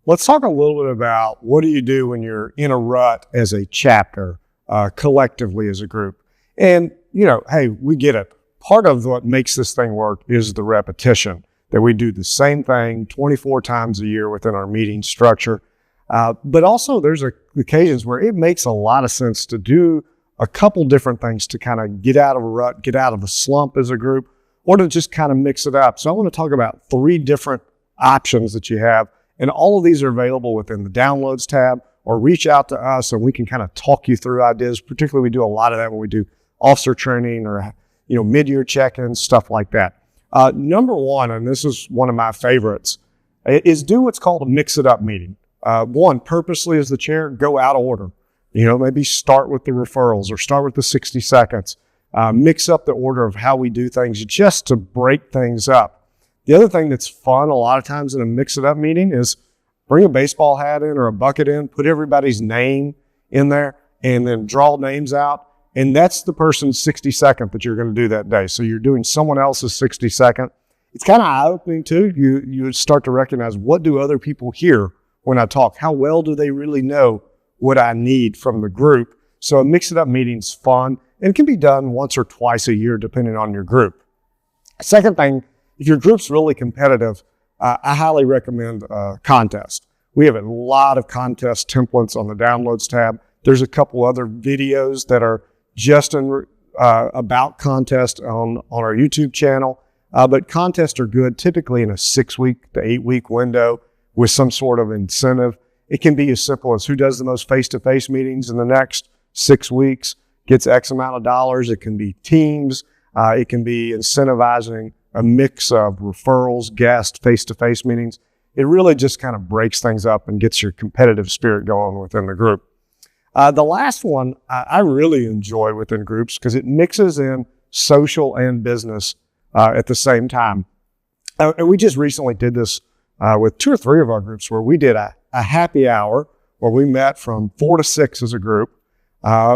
let's talk a little bit about what do you do when you're in a rut as a chapter, collectively as a group. And, hey, we get it. Part of what makes this thing work is the repetition, that we do the same thing 24 times a year within our meeting structure. But also there's occasions where it makes a lot of sense to do a couple different things to kind of get out of a rut, get out of a slump as a group, or to just kind of mix it up. So I want to talk about 3 different options that you have. And all of these are available within the downloads tab, or reach out to us and we can kind of talk you through ideas. Particularly, we do a lot of that when we do officer training or, mid-year check-ins, stuff like that. Number 1, and this is one of my favorites, is do what's called a mix-it-up meeting. 1, purposely as the chair, go out of order. Maybe start with the referrals or start with the 60 seconds. Mix up the order of how we do things just to break things up. The other thing that's fun a lot of times in a mix-it-up meeting is bring a baseball hat in or a bucket in, put everybody's name in there, and then draw names out. And that's the person's 60 second that you're going to do that day. So you're doing someone else's 60 second. It's kind of eye-opening too. You start to recognize, what do other people hear when I talk? How well do they really know what I need from the group? So a mix-it-up meeting's fun and can be done once or twice a year depending on your group. Second thing, if your group's really competitive, I highly recommend a contest. We have a lot of contest templates on the downloads tab. There's a couple other videos that are just about contest on our YouTube channel. But contests are good typically in a 6-week to 8-week window with some sort of incentive. It can be as simple as who does the most face-to-face meetings in the next 6 weeks gets X amount of dollars. It can be teams. It can be incentivizing a mix of referrals, guests, face-to-face meetings. It really just kind of breaks things up and gets your competitive spirit going within the group. The last one I really enjoy within groups because it mixes in social and business at the same time. And we just recently did this with 2 or 3 of our groups where we did a happy hour where we met from 4 to 6 as a group.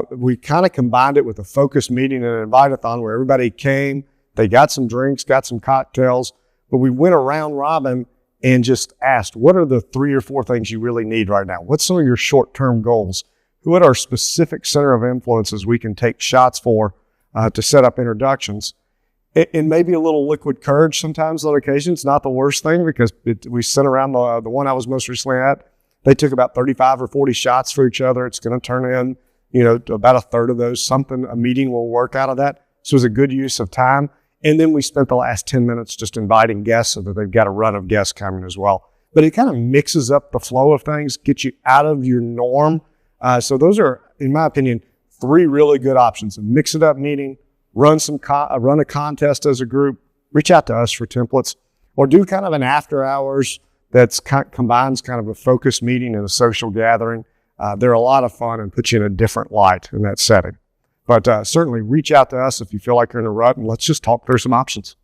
We kind of combined it with a focus meeting and an invite-a-thon where everybody came, they got some drinks, got some cocktails, but we went around robin and just asked, what are the 3 or 4 things you really need right now? What's some of your short-term goals? What are specific center of influences we can take shots for to set up introductions? And maybe a little liquid courage sometimes on occasions, not the worst thing, because we sent around the one I was most recently at. They took about 35 or 40 shots for each other. It's going to turn in, to about a third of those. A meeting will work out of that. So it was a good use of time. And then we spent the last 10 minutes just inviting guests so that they've got a run of guests coming as well. But it kind of mixes up the flow of things, gets you out of your norm. So those are, in my opinion, 3 really good options. A mix-it-up meeting, run a contest as a group, reach out to us for templates, or do kind of an after hours that combines kind of a focused meeting and a social gathering. They're a lot of fun and put you in a different light in that setting. But certainly reach out to us if you feel like you're in a rut, and let's just talk through some options.